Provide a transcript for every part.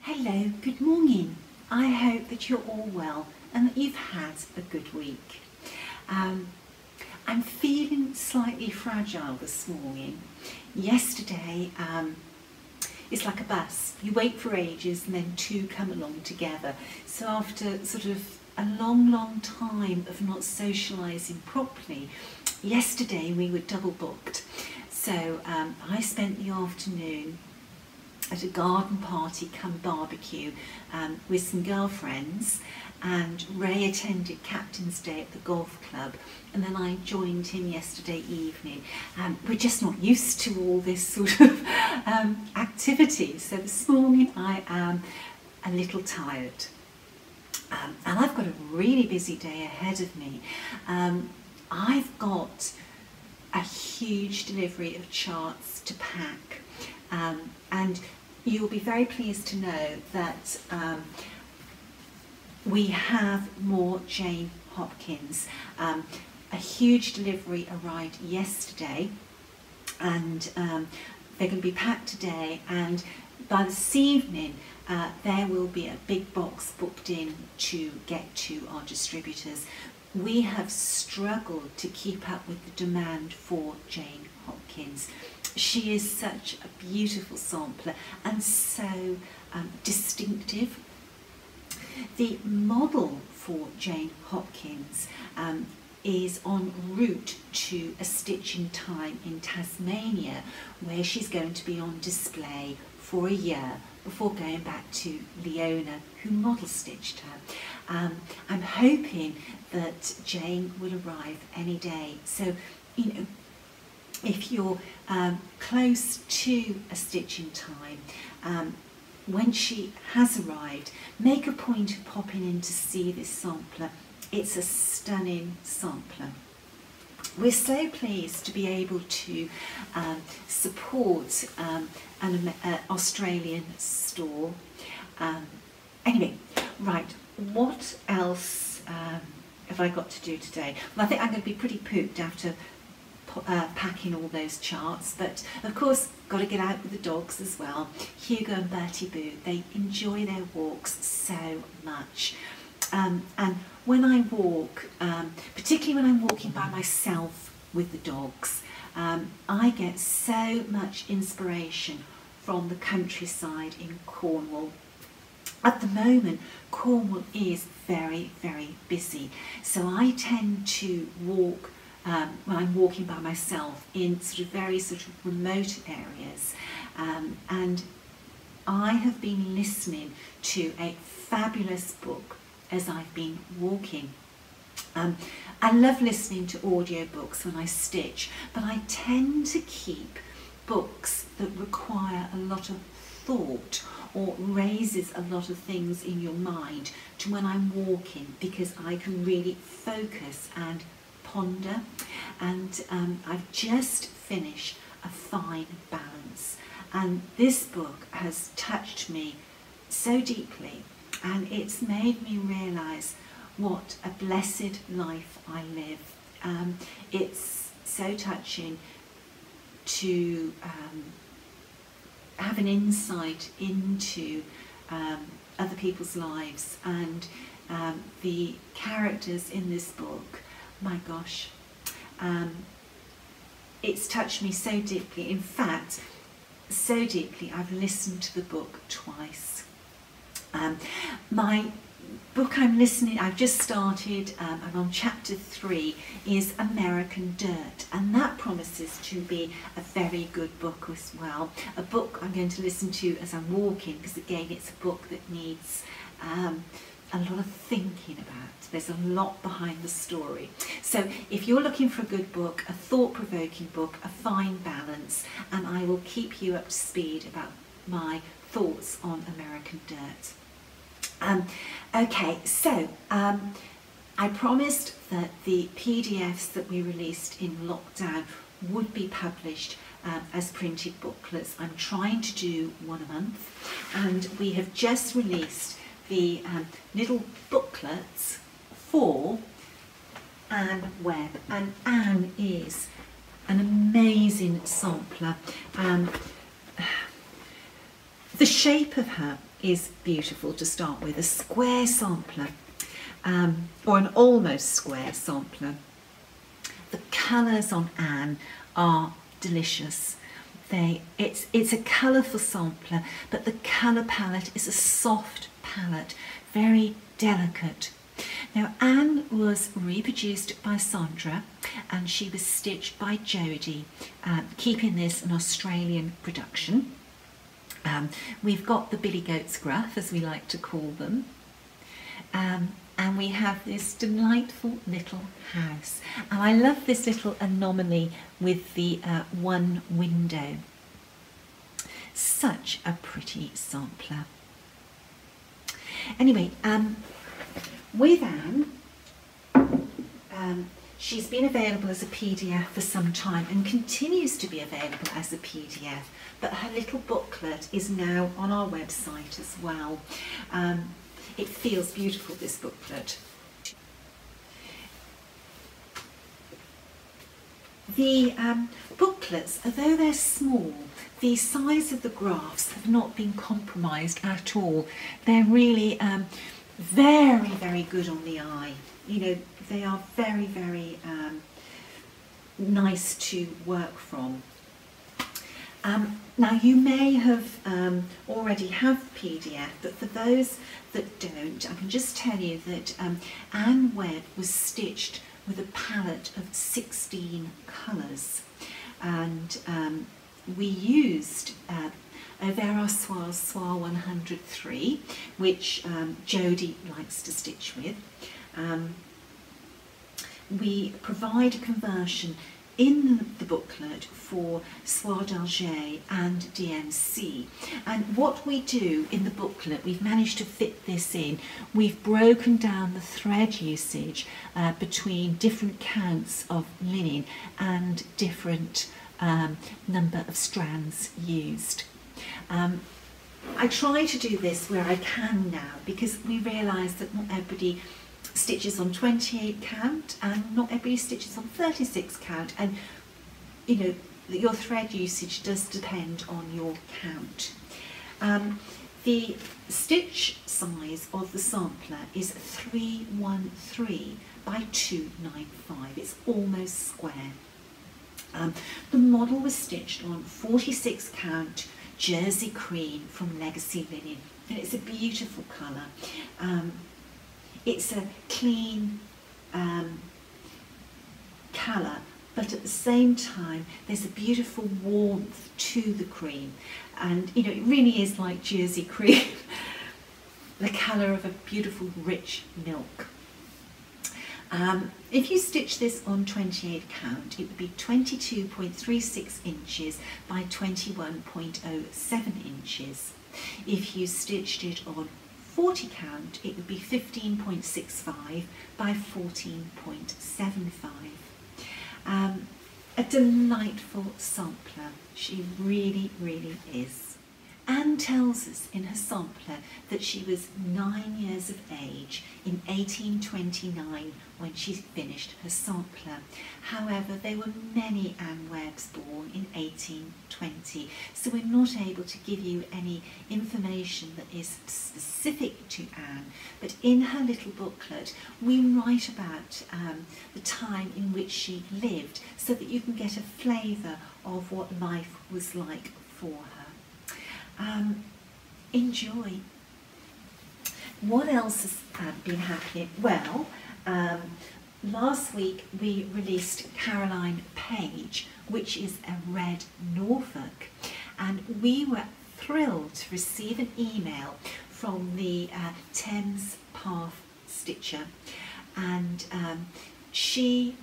Hello, good morning. I hope that you're all well and that you've had a good week. I'm feeling slightly fragile this morning. Yesterday, it's like a bus. You wait for ages and then two come along together. So after sort of a long time of not socialising properly, yesterday we were double booked. So I spent the afternoon at a garden party come barbecue with some girlfriends, and Ray attended Captain's Day at the golf club, and then I joined him yesterday evening. We're just not used to all this sort of activity, so this morning I am a little tired. And I've got a really busy day ahead of me. I've got a huge delivery of charts to pack, and you'll be very pleased to know that we have more Jane Hopkins. A huge delivery arrived yesterday, and they're going to be packed today, and by this evening there will be a big box booked in to get to our distributors. We have struggled to keep up with the demand for Jane Hopkins. She is such a beautiful sampler and so distinctive. The model for Jane Hopkins is en route to a Stitch in Time in Tasmania, where she's going to be on display for a year before going back to Leona, who model stitched her. I'm hoping that Jane will arrive any day. So, you know, if you're close to a Stitch in Time, when she has arrived, make a point of popping in to see this sampler. It's a stunning sampler. We're so pleased to be able to support an Australian store. Anyway, right, what else have I got to do today? Well, I think I'm going to be pretty pooped after packing all those charts, but of course got to get out with the dogs as well. Hugo and Bertie Boo, they enjoy their walks so much, and when I walk, particularly when I'm walking by myself with the dogs, I get so much inspiration from the countryside in Cornwall. At the moment, Cornwall is very busy, so I tend to walk when I'm walking by myself in very remote areas, and I have been listening to a fabulous book as I've been walking. I love listening to audiobooks when I stitch, but I tend to keep books that require a lot of thought or raises a lot of things in your mind to when I'm walking, because I can really focus and ponder. And I've just finished A Fine Balance, and this book has touched me so deeply, and it's made me realise what a blessed life I live. It's so touching to have an insight into other people's lives, and the characters in this book, my gosh, it's touched me so deeply. In fact, so deeply I've listened to the book twice. My book I've just started, I'm on chapter 3, is American Dirt, and that promises to be a very good book as well. A book I'm going to listen to as I'm walking, because again it's a book that needs a lot of thinking about. There's a lot behind the story. So if you're looking for a good book, a thought-provoking book, A Fine Balance, and I will keep you up to speed about my thoughts on American Dirt. Okay, so I promised that the PDFs that we released in lockdown would be published as printed booklets. I'm trying to do one a month, and we have just released the little booklets for Anne Webb, and Anne is an amazing sampler. The shape of her is beautiful to start with, a square sampler, or an almost square sampler. The colours on Anne are delicious. It's a colourful sampler, but the colour palette is a soft palette, very delicate. Now Anne was reproduced by Sandra and she was stitched by Jodie, keeping this an Australian production. We've got the billy goat's gruff, as we like to call them, and we have this delightful little house. And I love this little anomaly with the one window. Such a pretty sampler. Anyway, with Anne, she's been available as a PDF for some time and continues to be available as a PDF, but her little booklet is now on our website as well. It feels beautiful, this booklet. The booklets, although they're small, the size of the graphs have not been compromised at all. They're really very, very good on the eye. You know, they are very, very nice to work from. Now you may have already have PDF, but for those that don't, I can just tell you that Anne Webb was stitched with a palette of 16 colours, and we used Overa Soie 103, which Jodie likes to stitch with. We provide a conversion in the booklet for Soie d'Alger and DMC, and what we do in the booklet, we've managed to fit this in. We've broken down the thread usage between different counts of linen and different number of strands used. I try to do this where I can now, because we realise that not everybody stitches on 28 count and not everybody stitches on 36 count, and you know, your thread usage does depend on your count. The stitch size of the sampler is 313 by 295. It's almost square. The model was stitched on 46 count Jersey cream from Legacy Linen, and it's a beautiful colour. It's a clean colour, but at the same time there's a beautiful warmth to the cream, and you know, it really is like Jersey cream, the colour of a beautiful rich milk. If you stitch this on 28 count, it would be 22.36 inches by 21.07 inches. If you stitched it on 40 count, it would be 15.65 by 14.75. A delightful sampler, she really, really is. Anne tells us in her sampler that she was 9 years of age in 1829 when she finished her sampler. However, there were many Anne Webbs born in 1820, so we're not able to give you any information that is specific to Anne, but in her little booklet we write about the time in which she lived, so that you can get a flavour of what life was like for her. Enjoy. What else has been happening? Well, last week we released Caroline Page, which is a red Norfolk, and we were thrilled to receive an email from the Thames Path stitcher, and she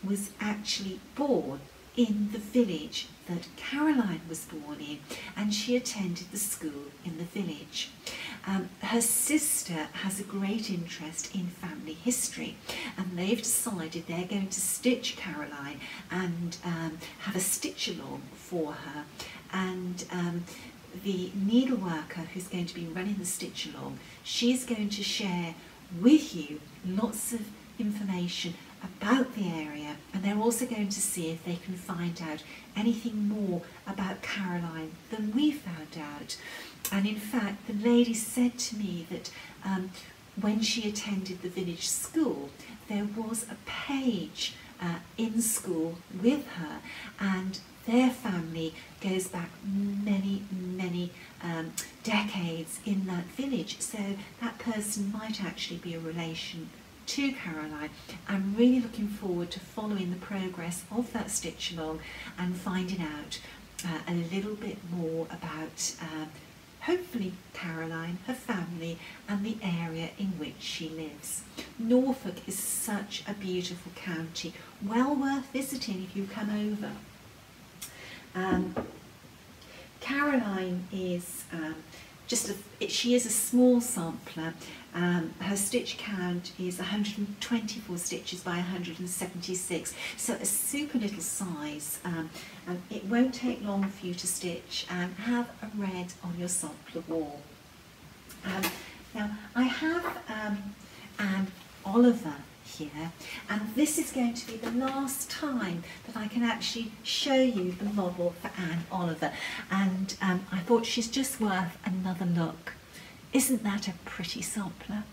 was actually born in the village that Caroline was born in, and she attended the school in the village. Her sister has a great interest in family history, and they've decided they're going to stitch Caroline and have a stitch along for her, and the needleworker who's going to be running the stitch along, she's going to share with you lots of information about the area, and they're also going to see if they can find out anything more about Caroline than we found out. And in fact, the lady said to me that when she attended the village school, there was a page in school with her, and their family goes back many decades in that village, so that person might actually be a relation to Caroline. I'm really looking forward to following the progress of that stitch along and finding out a little bit more about hopefully Caroline, her family and the area in which she lives. Norfolk is such a beautiful county, well worth visiting if you come over. Caroline is she is a small sampler. Her stitch count is 124 stitches by 176, so a super little size, and it won't take long for you to stitch and have a red on your sampler wall. Now I have Anne Oliver here, and this is going to be the last time that I can actually show you the model for Anne Oliver, and I thought she's just worth another look. Isn't that a pretty sampler?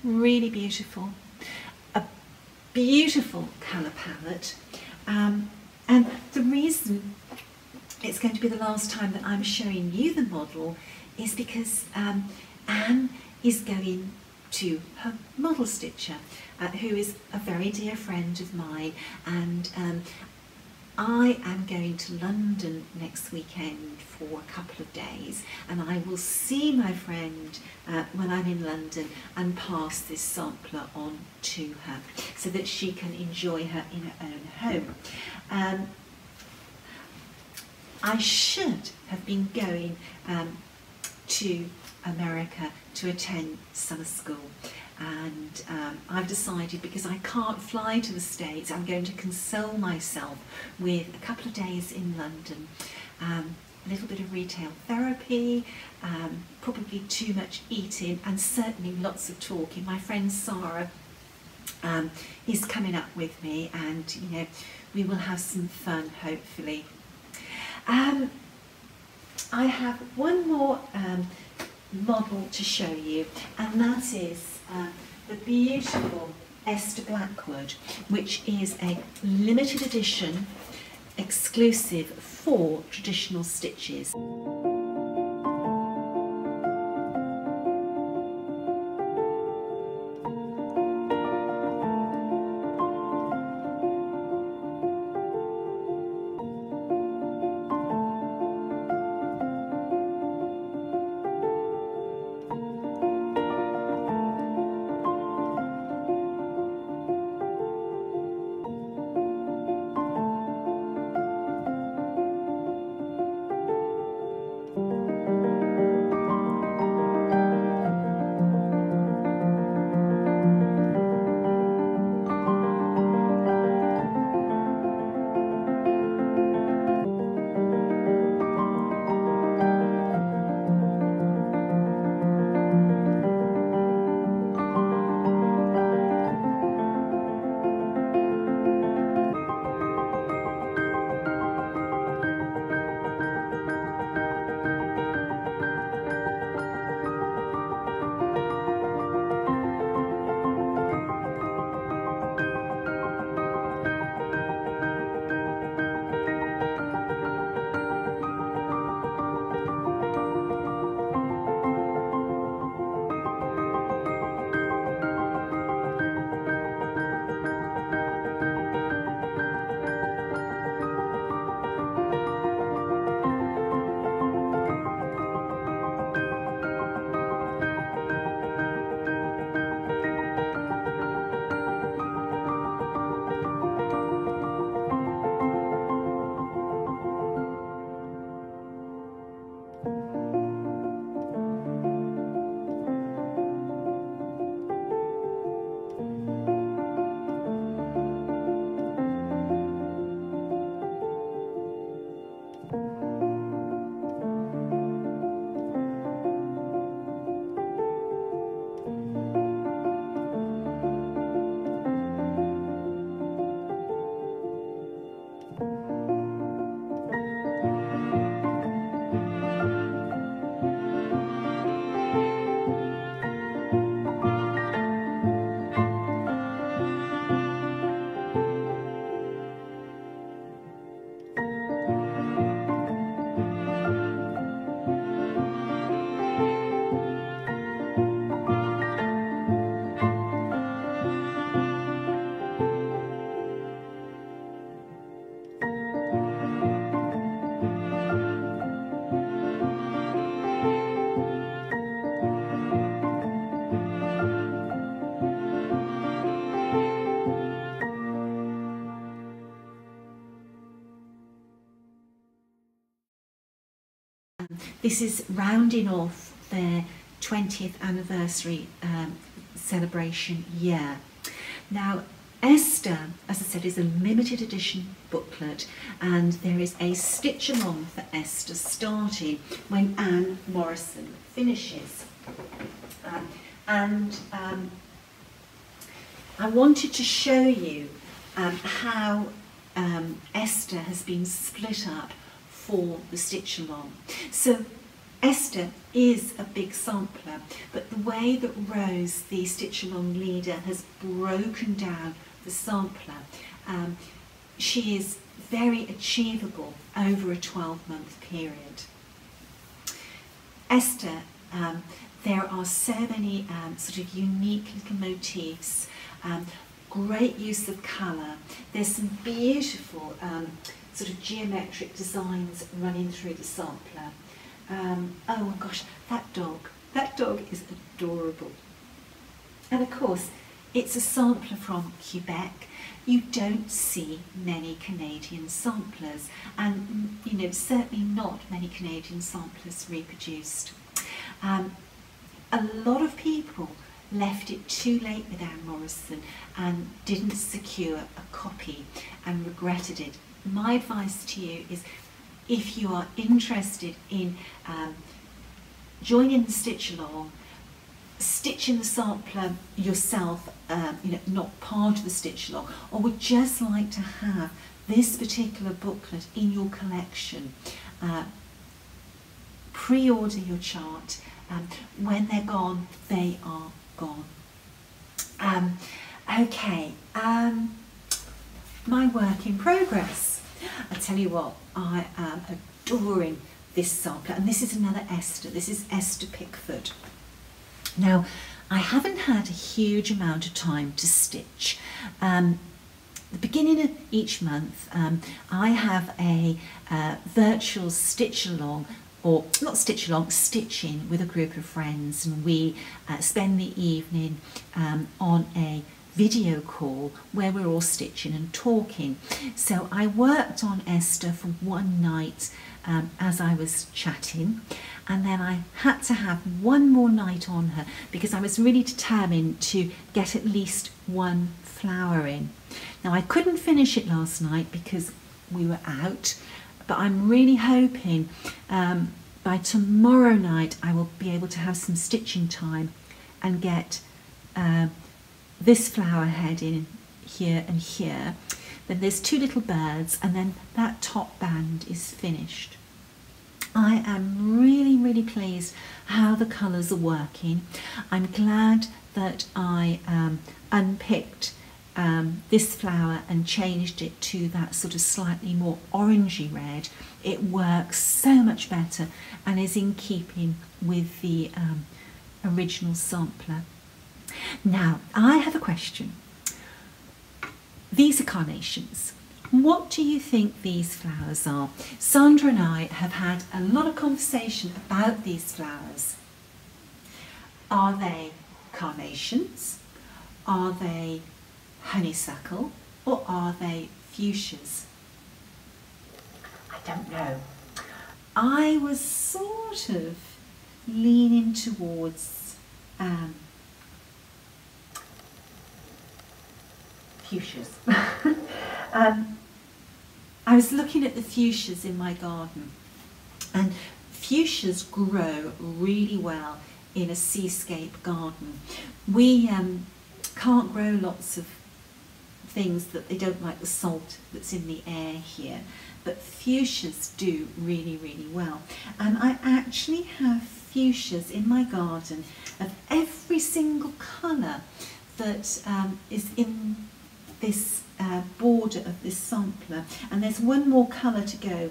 Really beautiful, a beautiful colour palette, and the reason it's going to be the last time that I'm showing you the model is because Anne is going to her model stitcher, who is a very dear friend of mine, and I am going to London next weekend for a couple of days, and I will see my friend when I'm in London and pass this sampler on to her so that she can enjoy her in her own home. I should have been going to America to attend summer school, and I've decided, because I can't fly to the States, I'm going to console myself with a couple of days in London, a little bit of retail therapy, probably too much eating, and certainly lots of talking. My friend Sarah is coming up with me, and you know, we will have some fun, hopefully. I have one more model to show you, and that is the beautiful Esther Blackwood, which is a limited edition exclusive for traditional stitches. This is rounding off their 20th anniversary celebration year. Now, Esther, as I said, is a limited edition booklet, and there is a stitch along for Esther starting when Anne Morrison finishes. I wanted to show you how Esther has been split up for the stitch along. So Esther is a big sampler, but the way that Rose, the stitch along leader, has broken down the sampler, she is very achievable over a 12-month period. Esther, there are so many sort of unique little motifs, great use of colour. There's some beautiful sort of geometric designs running through the sampler. Oh my gosh, that dog is adorable. And of course, it's a sampler from Quebec. You don't see many Canadian samplers, and you know, certainly not many Canadian samplers reproduced. A lot of people left it too late with Anne Morrison and didn't secure a copy and regretted it. My advice to you is, if you are interested in joining the stitch along, stitching the sampler yourself, you know, not part of the stitch along, or would just like to have this particular booklet in your collection, pre-order your chart. When they're gone, they are gone. Okay, my work in progress. I tell you what, I am adoring this sampler, and this is another Esther. This is Esther Pickford. Now, I haven't had a huge amount of time to stitch. The beginning of each month, I have a virtual stitch along, or not stitch along, stitching with a group of friends, and we spend the evening on a video call where we're all stitching and talking. So I worked on Esther for one night as I was chatting, and then I had to have one more night on her because I was really determined to get at least one flower in. Now, I couldn't finish it last night because we were out, but I'm really hoping by tomorrow night I will be able to have some stitching time and get this flower head in here and here. Then there's two little birds, and then that top band is finished. I am really, really pleased how the colours are working. I'm glad that I unpicked this flower and changed it to that sort of slightly more orangey red. It works so much better and is in keeping with the original sampler. Now, I have a question. These are carnations. What do you think these flowers are? Sandra and I have had a lot of conversation about these flowers. Are they carnations? Are they honeysuckle? Or are they fuchsias? I don't know. I was sort of leaning towards fuchsias. I was looking at the fuchsias in my garden, and fuchsias grow really well in a seascape garden. We can't grow lots of things that they don't like the salt that's in the air here, but fuchsias do really, really well. And I actually have fuchsias in my garden of every single colour that is in this border of this sampler, and there's one more colour to go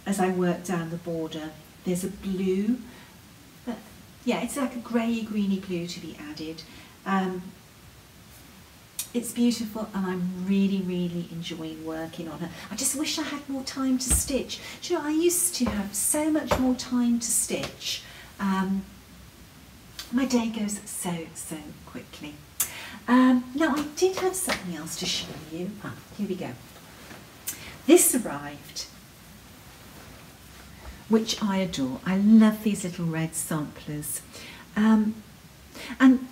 as I work down the border. There's a blue, but yeah, it's like a grey greeny blue to be added. It's beautiful, and I'm really, really enjoying working on her. I just wish I had more time to stitch. Do you know, I used to have so much more time to stitch. My day goes so quickly. Now, I did have something else to show you. Here we go. This arrived which I adore. I love these little red samplers. And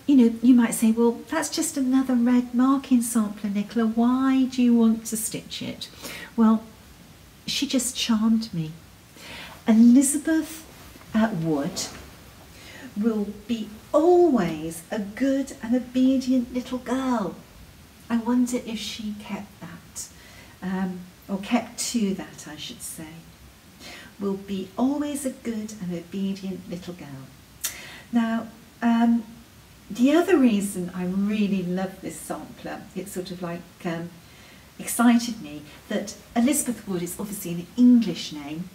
you know, you might say, well, that's just another red marking sampler, Nicola. Why do you want to stitch it? Well, she just charmed me. Elizabeth Wood will be always a good and obedient little girl. I wonder if she kept that, or kept to that, I should say. Will be always a good and obedient little girl. Now, the other reason I really love this sampler, it sort of like excited me, that Elizabeth Wood is obviously an English name,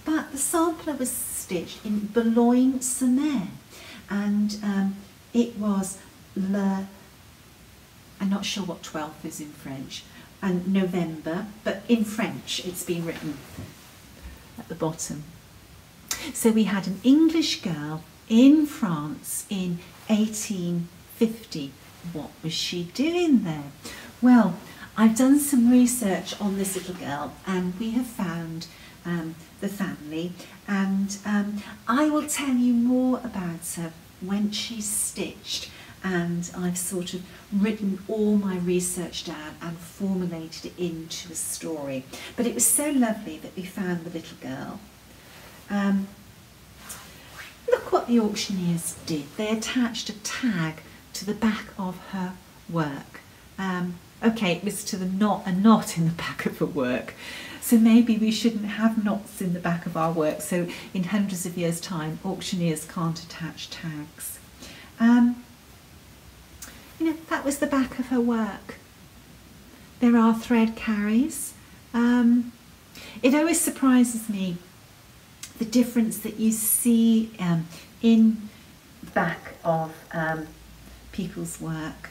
but the sampler was stitched in Boulogne-sur-Mer, and it was I'm not sure what 12th is in French, and November, but in French it's been written at the bottom. So we had an English girl in France in 1850. What was she doing there? Well, I've done some research on this little girl, and we have found the family, and I will tell you more about her when she's stitched, and I've sort of written all my research down and formulated it into a story. But it was so lovely that we found the little girl. Look what the auctioneers did. They attached a tag to the back of her work. Okay, it was to a knot in the back of her work. So maybe we shouldn't have knots in the back of our work, so in hundreds of years' time auctioneers can't attach tags. You know, that was the back of her work. There are thread carries. It always surprises me the difference that you see in the back of people's work.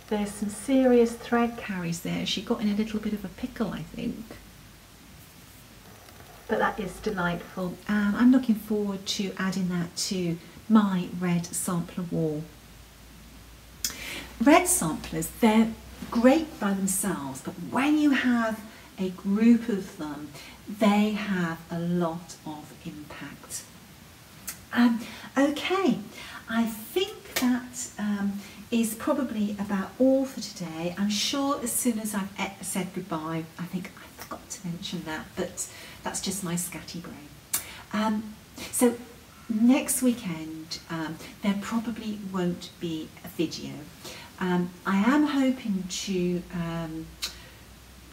There's some serious thread carries there. She got in a little bit of a pickle, I think. But that is delightful. I'm looking forward to adding that to my red sampler wall. Red samplers, they're great by themselves, but when you have a group of them, they have a lot of impact. Okay, I think that is probably about all for today. I'm sure as soon as I've said goodbye, I think I forgot to mention that, but that's just my scatty brain. So next weekend there probably won't be a video. I am hoping to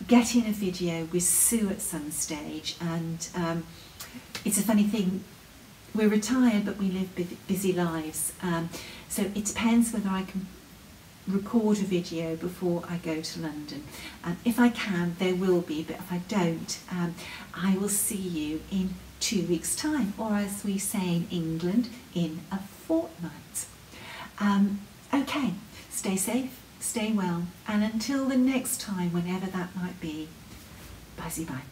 get in a video with Sue at some stage, and it's a funny thing, we're retired but we live busy lives, so it depends whether I can record a video before I go to London. If I can, there will be, but if I don't, I will see you in 2 weeks' time, or as we say in England, in a fortnight. Okay, stay safe, stay well, and until the next time, whenever that might be, bye-bye.